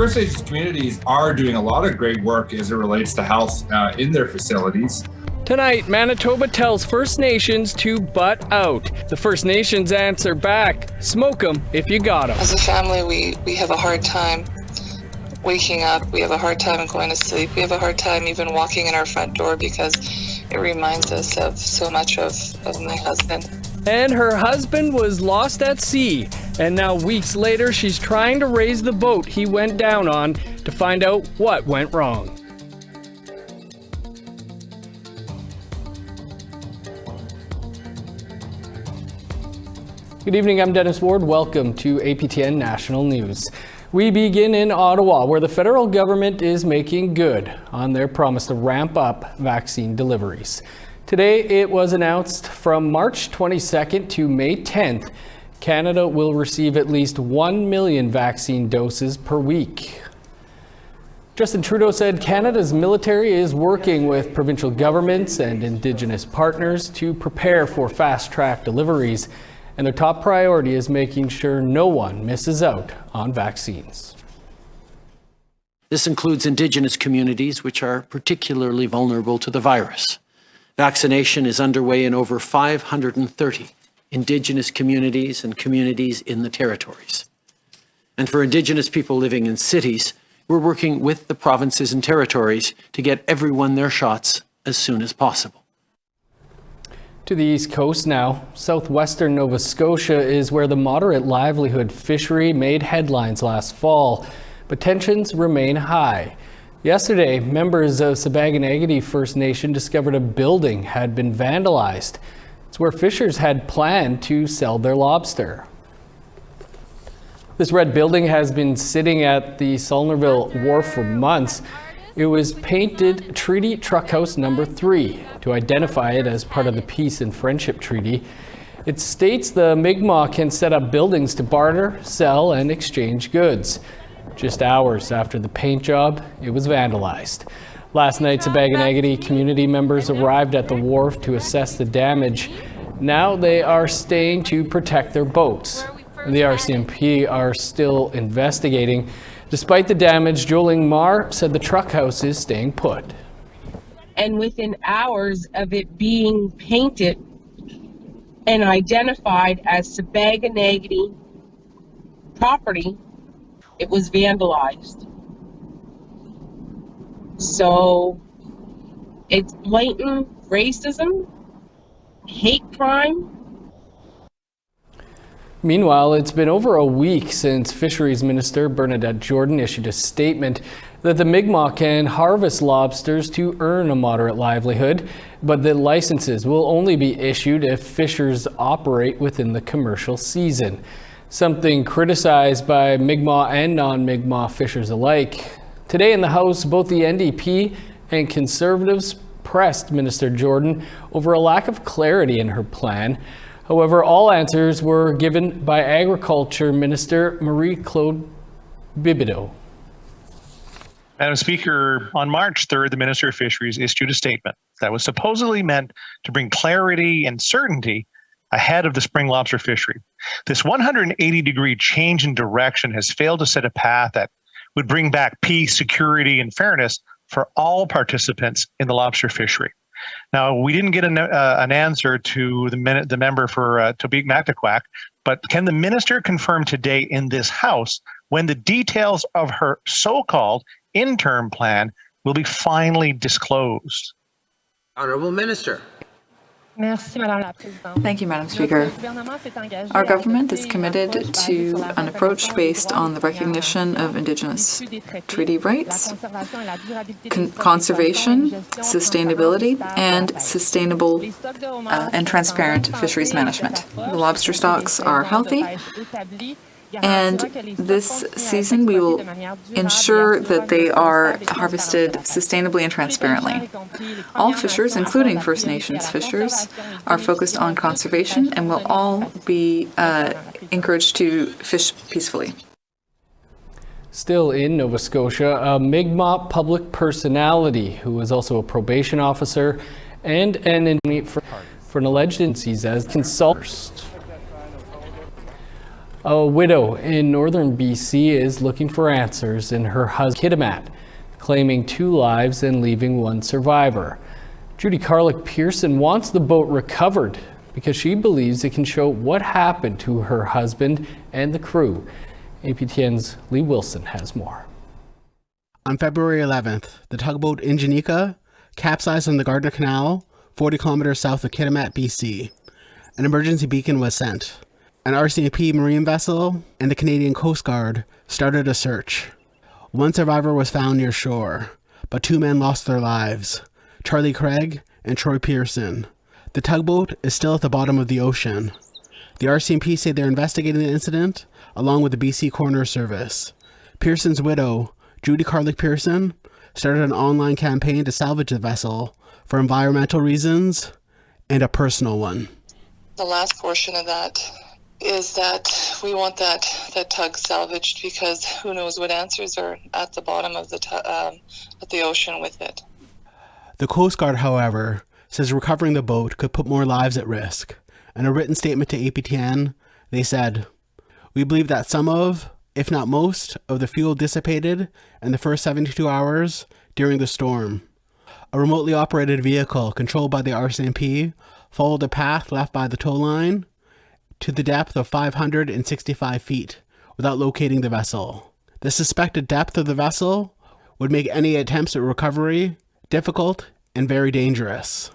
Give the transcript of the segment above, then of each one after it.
First Nations communities are doing a lot of great work as it relates to health in their facilities. Tonight, Manitoba tells First Nations to butt out. The First Nations answer back, smoke 'em if you got 'em. As a family, we have a hard time waking up. We have a hard time going to sleep. We have a hard time even walking in our front door because it reminds us of so much of my husband. And her husband was lost at sea. And now weeks later, she's trying to raise the boat he went down on to find out what went wrong. Good evening, I'm Dennis Ward. Welcome to APTN National News. We begin in Ottawa, where the federal government is making good on their promise to ramp up vaccine deliveries. Today, it was announced from March 22nd to May 10th, Canada will receive at least 1 million vaccine doses per week. Justin Trudeau said Canada's military is working with provincial governments and Indigenous partners to prepare for fast-track deliveries, and their top priority is making sure no one misses out on vaccines. This includes Indigenous communities, which are particularly vulnerable to the virus. Vaccination is underway in over 530 Indigenous communities and communities in the territories. And for Indigenous people living in cities, we're working with the provinces and territories to get everyone their shots as soon as possible. To the east coast now, southwestern Nova Scotia is where the moderate livelihood fishery made headlines last fall, but tensions remain high. Yesterday, members of Sipekne'katik First Nation discovered a building had been vandalized. It's where fishers had planned to sell their lobster. This red building has been sitting at the Sulnerville Wharf for months. It was painted Treaty Truck House Number 3 to identify it as part of the Peace and Friendship Treaty. It states the Mi'kmaq can set up buildings to barter, sell, and exchange goods. Just hours after the paint job, it was vandalized. Last night, Sipekne'katik community members arrived at the wharf to assess the damage. Now they are staying to protect their boats. The RCMP are still investigating. Despite the damage, Joling Marr said the truck house is staying put. And within hours of it being painted and identified as Sipekne'katik property, it was vandalized. So it's blatant racism, hate crime. Meanwhile, it's been over a week since Fisheries Minister Bernadette Jordan issued a statement that the Mi'kmaq can harvest lobsters to earn a moderate livelihood, but that licenses will only be issued if fishers operate within the commercial season. Something criticized by Mi'kmaq and non-Mi'kmaq fishers alike. Today in the House, both the NDP and Conservatives pressed Minister Jordan over a lack of clarity in her plan. However, all answers were given by Agriculture Minister Marie-Claude Bibideau. Madam Speaker, on March 3rd, the Minister of Fisheries issued a statement that was supposedly meant to bring clarity and certainty ahead of the spring lobster fishery. This 180-degree change in direction has failed to set a path that would bring back peace, security, and fairness for all participants in the lobster fishery. Now, we didn't get an answer to the member for Sipekne'katik, but can the minister confirm today in this House when the details of her so-called interim plan will be finally disclosed? Honourable Minister. Thank you, Madam Speaker. Our government is committed to an approach based on the recognition of Indigenous treaty rights, conservation, sustainability, and sustainable and transparent fisheries management. The lobster stocks are healthy, and this season we will ensure that they are harvested sustainably and transparently. All fishers, including First Nations fishers, are focused on conservation and will all be encouraged to fish peacefully. Still in Nova Scotia, a Mi'kmaq public personality who is also a probation officer and an inmate for an alleged incident as consultant. A widow in northern BC is looking for answers in her husband's Kitimat, claiming 2 lives and leaving 1 survivor. Judy Carlick Pearson wants the boat recovered because she believes it can show what happened to her husband and the crew. APTN's Lee Wilson has more. On February 11th, the tugboat Ingenika capsized on the Gardner Canal, 40 kilometers south of Kitimat, BC. An emergency beacon was sent. An RCMP marine vessel and the Canadian Coast Guard started a search. 1 survivor was found near shore, but 2 men lost their lives, Charlie Craig and Troy Pearson. The tugboat is still at the bottom of the ocean. The RCMP say they're investigating the incident along with the BC Coroner Service. Pearson's widow, Judy Carlick Pearson, started an online campaign to salvage the vessel for environmental reasons and a personal one. The last portion of that is that we want that tug salvaged because who knows what answers are at the bottom of the ocean with it. The Coast Guard, however, says recovering the boat could put more lives at risk. In a written statement to APTN, they said, "We believe that some of, if not most, of the fuel dissipated in the first 72 hours during the storm. A remotely operated vehicle controlled by the RCMP followed the path left by the tow line to the depth of 565 feet without locating the vessel. The suspected depth of the vessel would make any attempts at recovery difficult and very dangerous."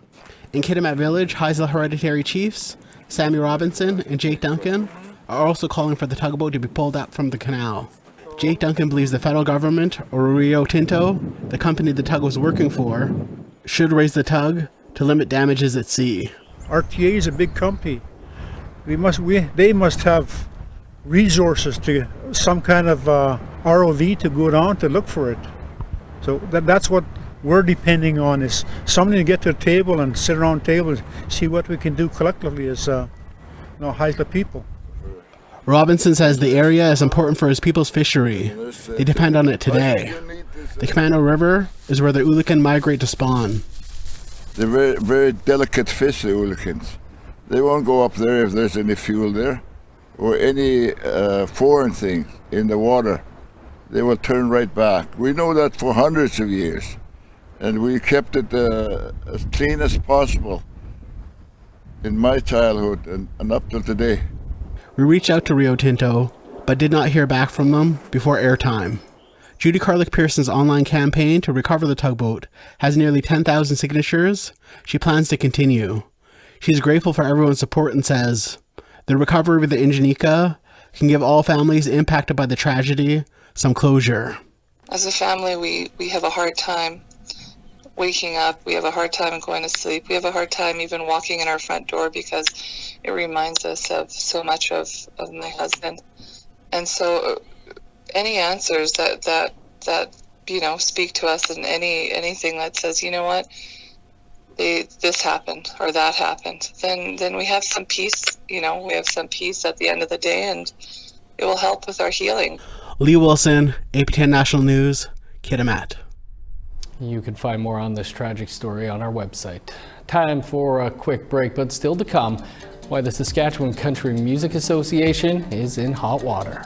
In Kitimat Village, Haisla hereditary chiefs Sammy Robinson and Jake Duncan are also calling for the tugboat to be pulled up from the canal. Jake Duncan believes the federal government, or Rio Tinto, the company the tug was working for, should raise the tug to limit damages at sea. RTA is a big company. They must have resources to some kind of ROV to go down to look for it. So that's what we're depending on, is somebody to get to the table and sit around the table and see what we can do collectively as Haisla people. Robinson says the area is important for his people's fishery. They depend on it today. The Commando River is where the Ulican migrate to spawn. They're very, very delicate fish, the Ulicans. They won't go up there if there's any fuel there or any foreign things in the water. They will turn right back. We know that for hundreds of years, and we kept it as clean as possible in my childhood and up till today. We reached out to Rio Tinto, but did not hear back from them before airtime. Judy Carlick Pearson's online campaign to recover the tugboat has nearly 10,000 signatures. She plans to continue. She's grateful for everyone's support and says, "The recovery of the Ingenika can give all families impacted by the tragedy some closure." As a family, we have a hard time waking up. We have a hard time going to sleep. We have a hard time even walking in our front door because it reminds us of so much of my husband. And so any answers that speak to us, and anything that says, you know what, this happened or that happened, then we have some peace. We have some peace at the end of the day, and it will help with our healing. Lee Wilson, APTN National News, Kitimat. You can find more on this tragic story on our website. Time for a quick break, but still to come, why the Saskatchewan Country Music Association is in hot water.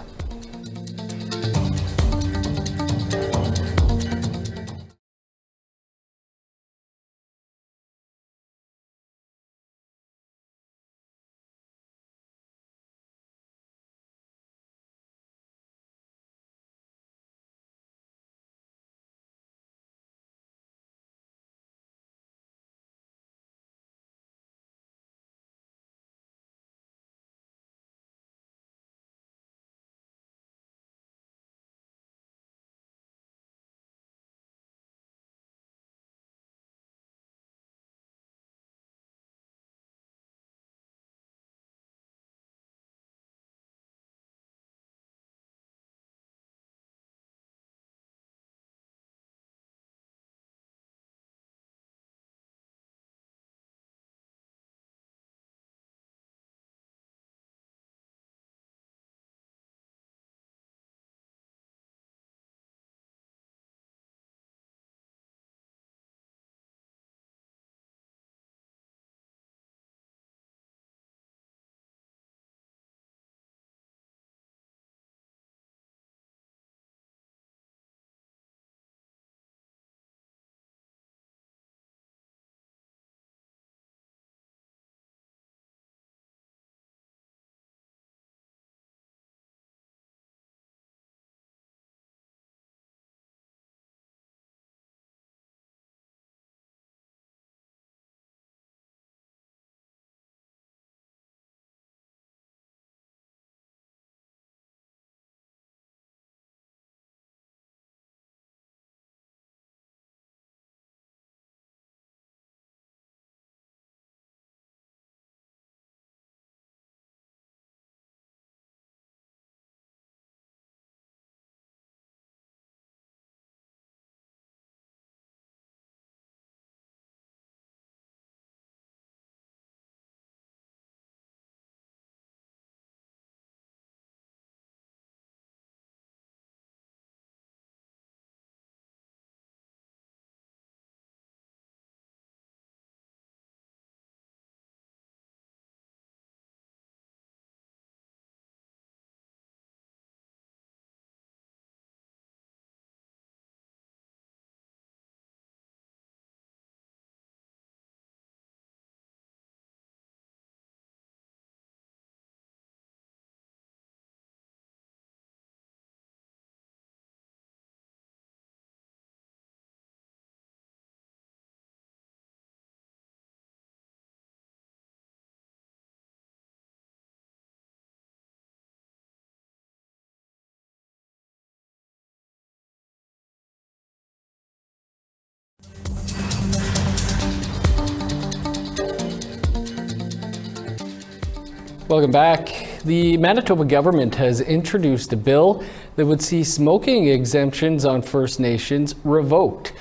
Welcome back. The Manitoba government has introduced a bill that would see smoking exemptions on First Nations revoked.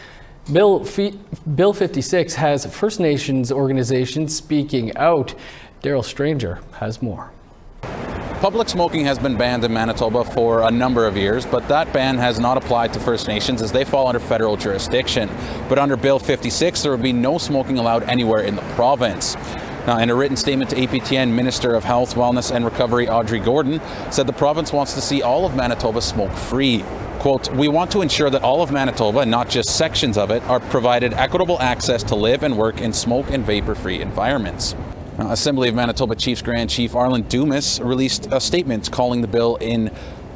Bill 56 has First Nations organizations speaking out. Daryl Stranger has more. Public smoking has been banned in Manitoba for a number of years, but that ban has not applied to First Nations as they fall under federal jurisdiction. But under Bill 56, there will be no smoking allowed anywhere in the province. Now, in a written statement to APTN, Minister of Health, Wellness and Recovery Audrey Gordon said the province wants to see all of Manitoba smoke-free. Quote, "We want to ensure that all of Manitoba, not just sections of it, are provided equitable access to live and work in smoke and vapor-free environments." Now, Assembly of Manitoba Chiefs Grand Chief Arlen Dumas released a statement calling the bill an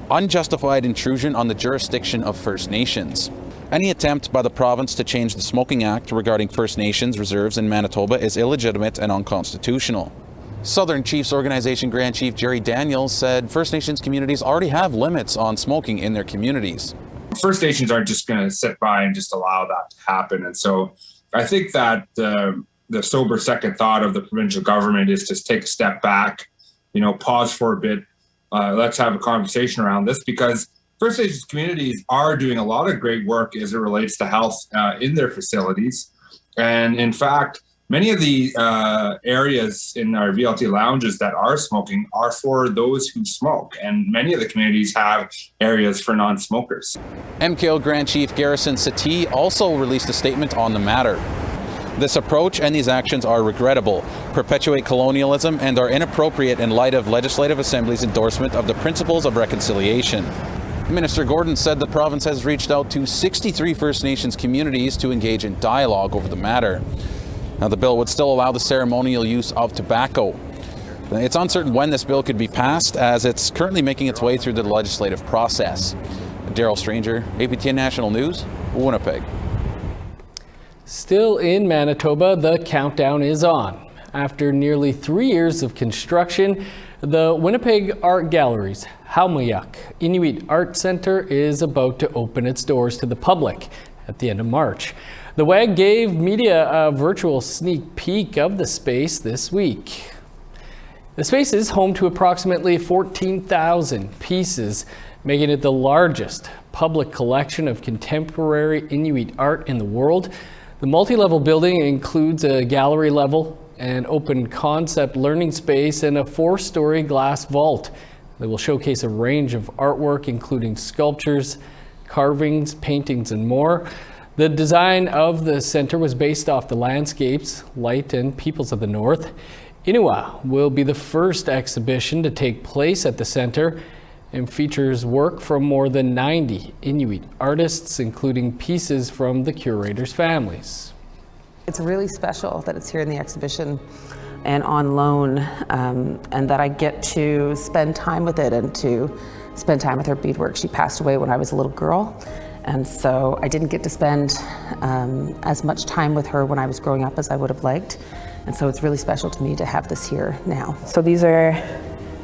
unjustified intrusion on the jurisdiction of First Nations. Any attempt by the province to change the Smoking Act regarding First Nations reserves in Manitoba is illegitimate and unconstitutional. Southern Chiefs Organization Grand Chief Jerry Daniels said First Nations communities already have limits on smoking in their communities. First Nations aren't just going to sit by and just allow that to happen. And so I think that the sober second thought of the provincial government is to take a step back, pause for a bit. Let's have a conversation around this, because First Nations communities are doing a lot of great work as it relates to health in their facilities. And in fact, many of the areas in our VLT lounges that are smoking are for those who smoke. And many of the communities have areas for non-smokers. MKO Grand Chief Garrison Settee also released a statement on the matter. This approach and these actions are regrettable, perpetuate colonialism, and are inappropriate in light of Legislative Assembly's endorsement of the principles of reconciliation. Minister Gordon said the province has reached out to 63 First Nations communities to engage in dialogue over the matter. Now, the bill would still allow the ceremonial use of tobacco. It's uncertain when this bill could be passed, as it's currently making its way through the legislative process. Daryl Stranger, APTN National News, Winnipeg. Still in Manitoba, the countdown is on. After nearly 3 years of construction, the Winnipeg Art Gallery's Haumayak Inuit Art Centre is about to open its doors to the public at the end of March. The WAG gave media a virtual sneak peek of the space this week. The space is home to approximately 14,000 pieces, making it the largest public collection of contemporary Inuit art in the world. The multi-level building includes a gallery level, an open concept learning space, and a 4-story glass vault that will showcase a range of artwork, including sculptures, carvings, paintings, and more. The design of the center was based off the landscapes, light, and peoples of the North. Inua will be the first exhibition to take place at the center and features work from more than 90 Inuit artists, including pieces from the curators' families. It's really special that it's here in the exhibition and on loan, and that I get to spend time with it and to spend time with her beadwork. She passed away when I was a little girl, and so I didn't get to spend as much time with her when I was growing up as I would have liked. And so it's really special to me to have this here now. So these are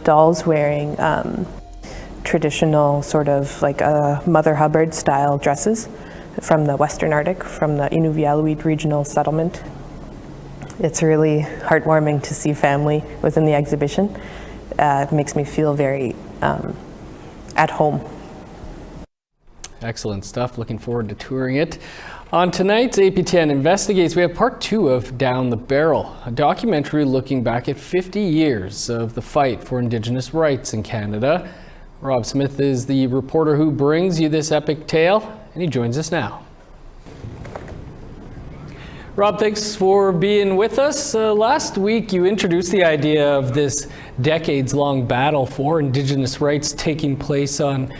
dolls wearing traditional sort of like Mother Hubbard style dresses from the Western Arctic, from the Inuvialuit regional settlement. It's really heartwarming to see family within the exhibition. It makes me feel very at home. Excellent stuff. Looking forward to touring it. On tonight's APTN Investigates, we have part 2 of Down the Barrel, a documentary looking back at 50 years of the fight for Indigenous rights in Canada. Rob Smith is the reporter who brings you this epic tale, and he joins us now. Rob, thanks for being with us. Last week, you introduced the idea of this decades-long battle for Indigenous rights taking place on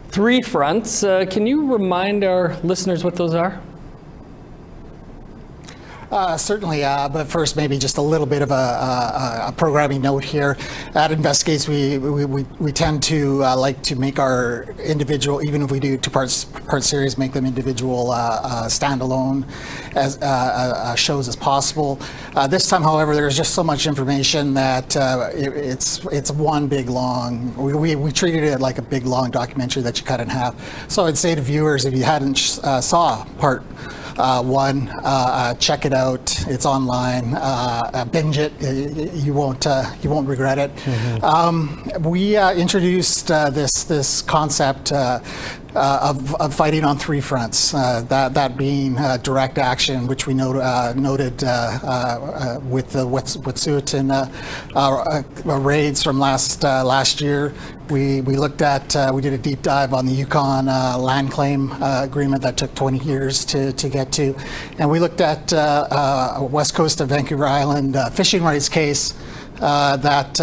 3 fronts. Can you remind our listeners what those are? Certainly, but first maybe just a little bit of a programming note here. At Investigates, we tend to like to make our individual, even if we do two-part series, make them individual standalone as shows as possible. This time, however, there's just so much information that it's one big long. We treated it like a big long documentary that you cut in half. So I'd say to viewers, if you hadn't saw part One, check it out. It's online. Binge it. You won't regret it. We introduced this concept of fighting on three fronts. That being direct action, which we noted with the Wet'suwet'en raids from last year. We looked at, we did a deep dive on the Yukon land claim agreement that took 20 years to get to. And we looked at west coast of Vancouver Island fishing rights case that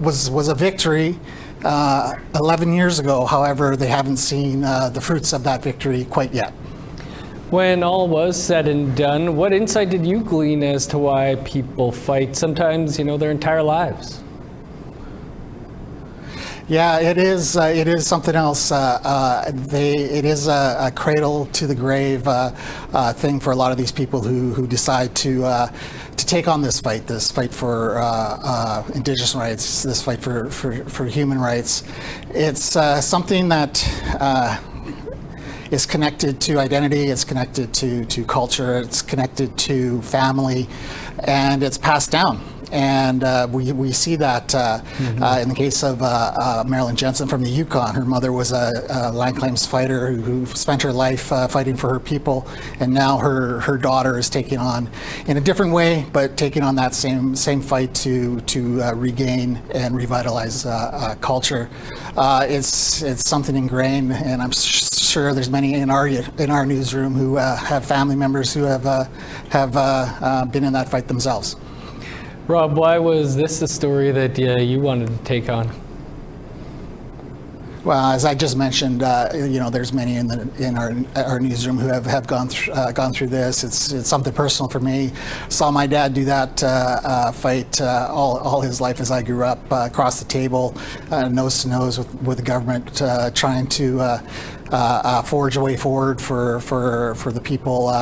was a victory 11 years ago. However, they haven't seen the fruits of that victory quite yet. When all was said and done, what insight did you glean as to why people fight sometimes, their entire lives? Yeah, it is something else. It is a cradle to the grave thing for a lot of these people who decide to take on this fight for Indigenous rights, this fight for human rights. It's something that is connected to identity, it's connected to culture, it's connected to family, and it's passed down. And we see that in the case of Marilyn Jensen from the Yukon. Her mother was a land claims fighter who spent her life fighting for her people, and now her daughter is taking on, in a different way, but taking on that same fight to regain and revitalize culture. It's something ingrained, and I'm sure there's many in our newsroom who have family members who have been in that fight themselves. Rob, why was this a story that you wanted to take on? Well, as I just mentioned, there's many in our newsroom who have gone through this. It's something personal for me. Saw my dad do that fight all his life as I grew up, across the table, nose to nose with the government, trying to forge a way forward for the people,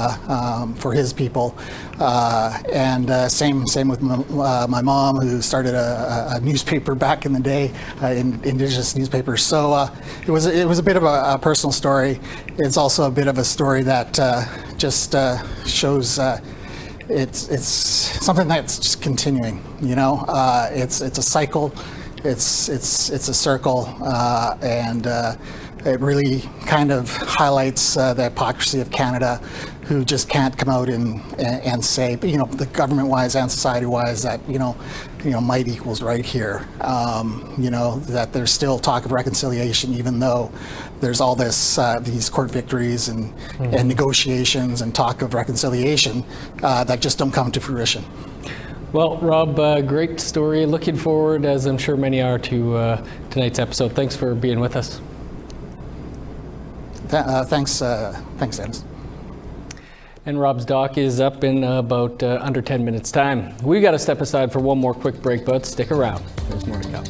for his people, and same with my mom, who started a newspaper back in the day, Indigenous newspaper. So it was a bit of a personal story. It's also a bit of a story that just shows. It's something that's just continuing. It's a cycle. It's a circle, and it really kind of highlights the hypocrisy of Canada, who just can't come out and say, the government-wise and society-wise, that might equals right here. That there's still talk of reconciliation, even though there's all these court victories and negotiations and talk of reconciliation that just don't come to fruition. Well, Rob, great story. Looking forward, as I'm sure many are, to tonight's episode. Thanks for being with us. Thanks, Dennis. And Rob's doc is up in about under 10 minutes' time. We got to step aside for one more quick break, but stick around. There's more to come.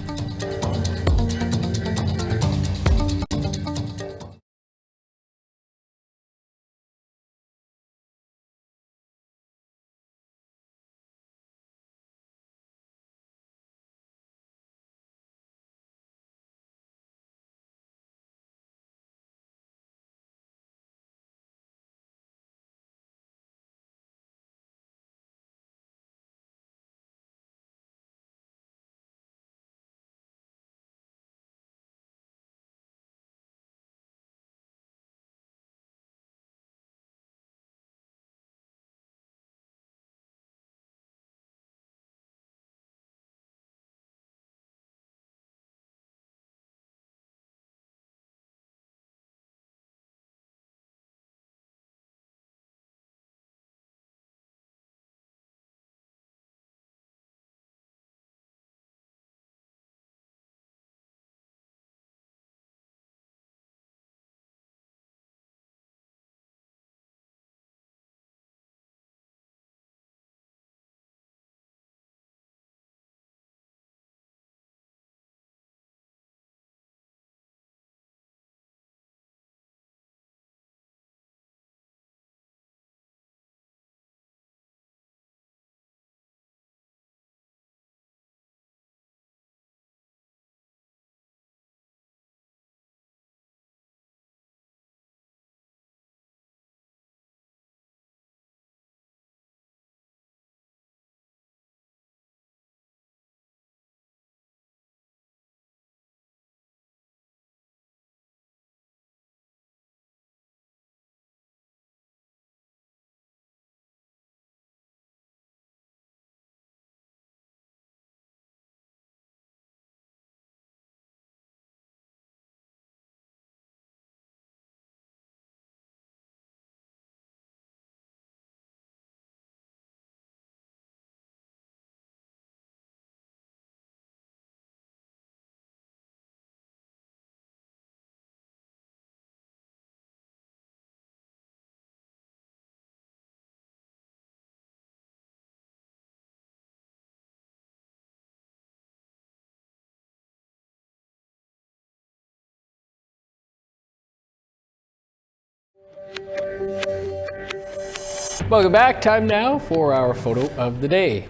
Welcome back. Time now for our photo of the day.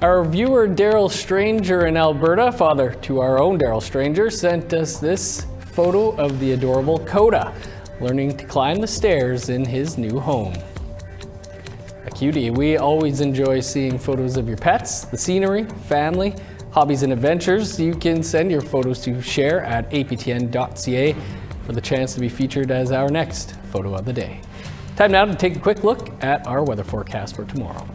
Our viewer Daryl Stranger in Alberta, father to our own Daryl Stranger, sent us this photo of the adorable Coda learning to climb the stairs in his new home. A cutie. We always enjoy seeing photos of your pets, the scenery, family, hobbies and adventures. You can send your photos to share@aptn.ca for the chance to be featured as our next photo of the day. Time now to take a quick look at our weather forecast for tomorrow.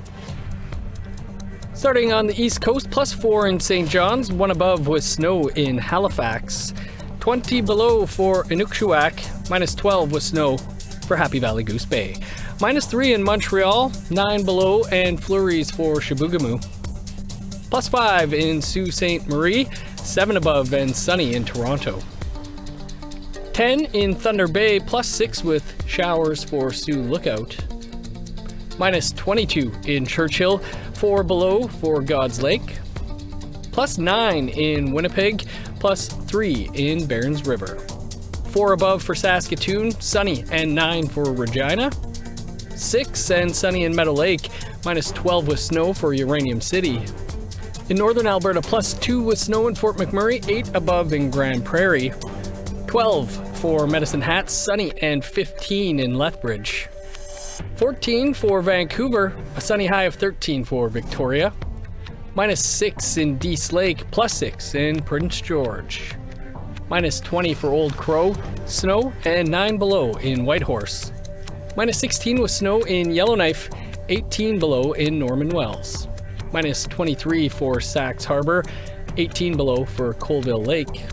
Starting on the east coast, +4 in St. John's, 1 above with snow in Halifax, 20 below for Inukjuak, -12 with snow for Happy Valley Goose Bay, -3 in Montreal, 9 below and flurries for Chibougamau, +5 in Sault Ste. Marie, 7 above and sunny in Toronto. 10 in Thunder Bay, +6 with showers for Sioux Lookout. -22 in Churchill, 4 below for God's Lake. +9 in Winnipeg, +3 in Barons River. 4 above for Saskatoon, sunny and 9 for Regina. 6 and sunny in Meadow Lake, -12 with snow for Uranium City. In northern Alberta, +2 with snow in Fort McMurray, 8 above in Grand Prairie. 12 for Medicine Hat, sunny and 15 in Lethbridge. 14 for Vancouver, a sunny high of 13 for Victoria. -6 in Dease Lake, +6 in Prince George. -20 for Old Crow, snow and 9 below in Whitehorse. -16 with snow in Yellowknife, 18 below in Norman Wells. -23 for Sax Harbor, 18 below for Colville Lake.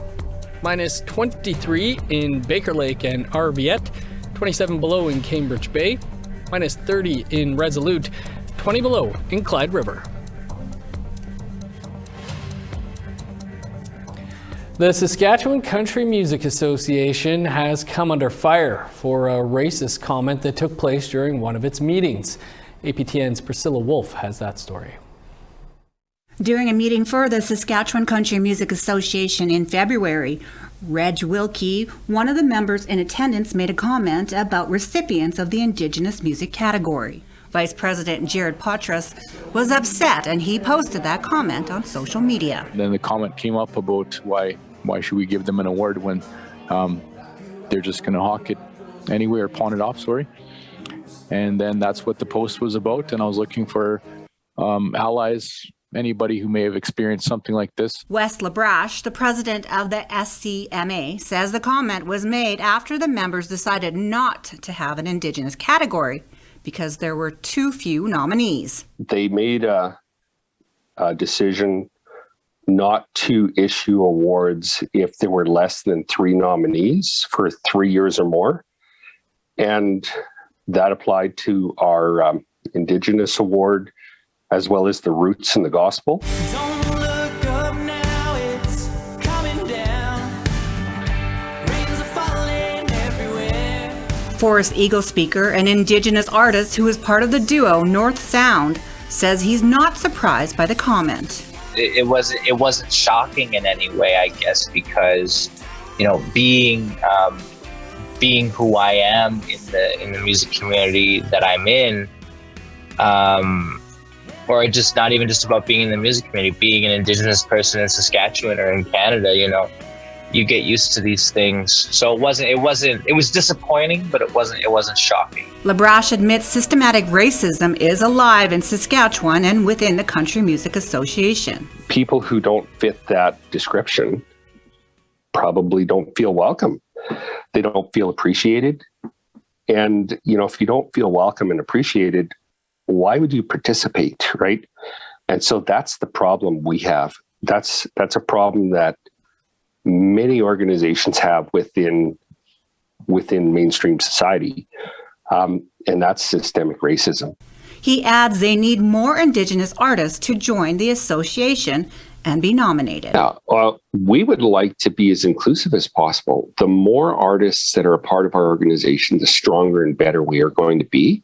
-23 in Baker Lake and Arviette, 27 below in Cambridge Bay, -30 in Resolute, 20 below in Clyde River. The Saskatchewan Country Music Association has come under fire for a racist comment that took place during one of its meetings. APTN's Priscilla Wolf has that story. During a meeting for the Saskatchewan Country Music Association in February, Reg Wilkie, one of the members in attendance, made a comment about recipients of the Indigenous music category. Vice President Jared Potras was upset, and he posted that comment on social media. Then the comment came up about why should we give them an award when they're just going to hawk it anyway or pawn it off, And then that's what the post was about, and I was looking for allies, anybody who may have experienced something like this. Wes Labrache, the president of the SCMA, says the comment was made after the members decided not to have an Indigenous category because there were too few nominees. They made a decision not to issue awards if there were less than 3 nominees for 3 years or more. And that applied to our Indigenous award, as well as the Roots and the Gospel. Don't look up now, it's coming down. Rains are falling everywhere. Forest Eagle speaker and Indigenous artist who is part of the duo North Sound says he's not surprised by the comment. It wasn't shocking in any way, I guess, because being who I am in the music community that I'm in, or just not even just about being in the music community, being an Indigenous person in Saskatchewan or in Canada, you get used to these things. So it was disappointing, but it wasn't shocking. Labrache admits systematic racism is alive in Saskatchewan and within the Country Music Association. People who don't fit that description probably don't feel welcome. They don't feel appreciated. And, if you don't feel welcome and appreciated, why would you participate, right? And so that's the problem we have. That's a problem that many organizations have within mainstream society, and that's systemic racism. He adds they need more Indigenous artists to join the association and be nominated. Yeah, we would like to be as inclusive as possible. The more artists that are a part of our organization, the stronger and better we are going to be.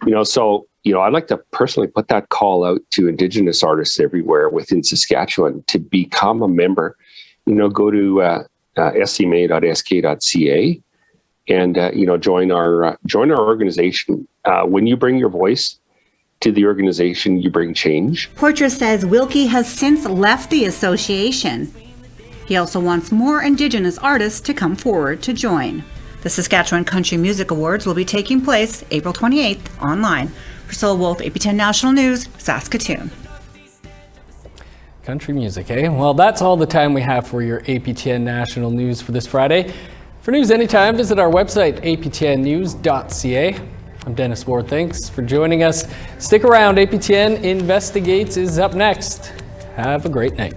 I'd like to personally put that call out to Indigenous artists everywhere within Saskatchewan to become a member. Go to scma.sk.ca and join our organization. When you bring your voice to the organization, you bring change. Porcher says Wilkie has since left the association. He also wants more Indigenous artists to come forward to join. The Saskatchewan Country Music Awards will be taking place April 28th online. Priscilla Wolf, APTN National News, Saskatoon. Country music, eh? Well, that's all the time we have for your APTN National News for this Friday. For news anytime, visit our website, aptnnews.ca. I'm Dennis Ward. Thanks for joining us. Stick around. APTN Investigates is up next. Have a great night.